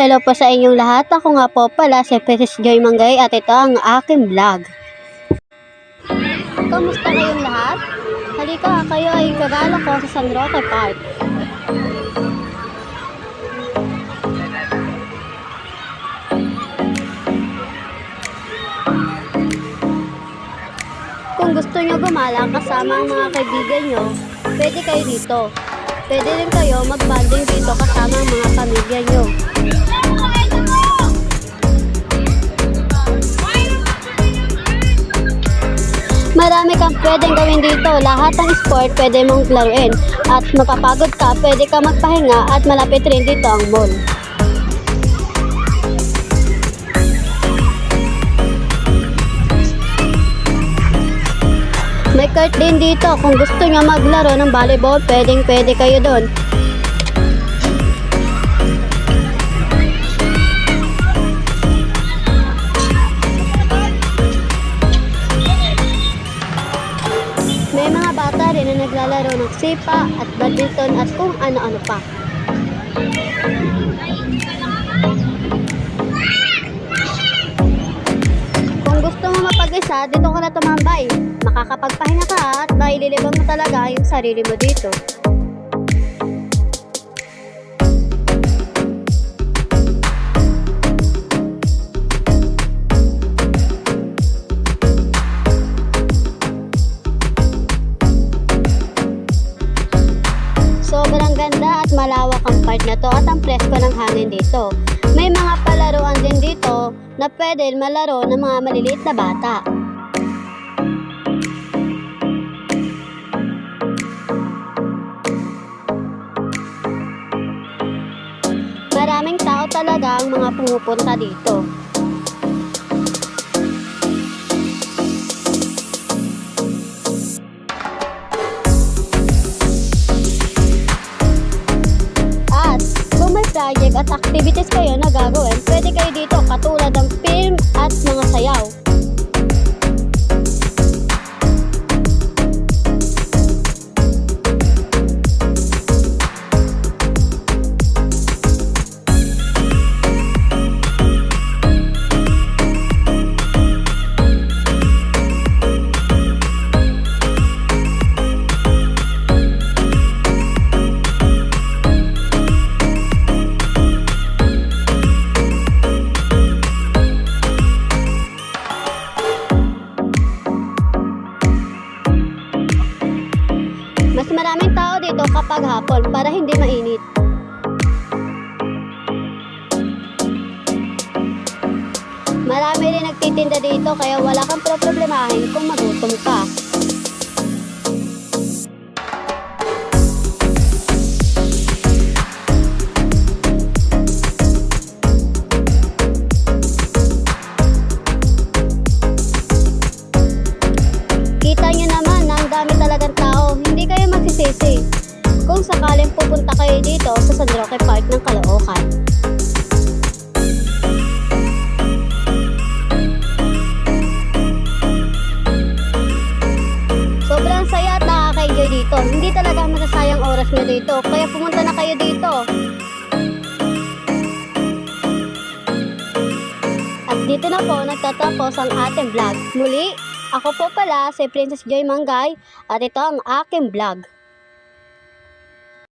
Hello po sa inyong lahat. Ako nga po pala si Princess Joy Mangay at ito ang aking vlog. Kamusta kayong lahat? Halika, kayo ay gagala ko sa San Roque Park. Kung gusto nyo gumala kasama ang mga kaibigan nyo, pwede kayo dito. Pwede rin kayo mag-bonding dito kasama ang mga pamilya nyo. Marami kang pwedeng gawin dito. Lahat ng sport pwede mong laruin. At makapagod ka, pwede ka magpahinga at malapit rin dito ang mall. May court din dito. Kung gusto nyo maglaro ng volleyball, pwede kayo doon. May mga bata rin na naglalaro ng sipa at badminton at kung ano-ano pa. Kung gusto mo mapag-isa, dito ka na tumambay. Makakapagpahinga ka at maililibang mo talaga yung sarili mo dito. Sobrang ganda at malawak ang park na to at ang presko ng hangin dito. May mga palaruan din dito na pwede malaro ng mga maliliit na bata. Maraming tao talaga ang mga pumupunta dito. Project at activities kayo na gagawin, pwede kayo dito katulad ng film at mga sayaw. Mas maraming tao dito kapag hapon para hindi mainit. Marami rin nagtitinda dito kaya wala kang problemahin kung magutom ka. Kita nyo naman na ang dami talagang tao, hindi kayo magsisisi kung sakaling pupunta kayo dito sa San Roque Park ng Caloocan. Sobrang saya at nakaka-enjoy dito. Hindi talaga masasayang oras nyo dito, kaya pumunta na kayo dito. At dito na po nagtatapos ang ating vlog. Muli, ako po pala si Princess Joy Mangay at ito ang aking vlog.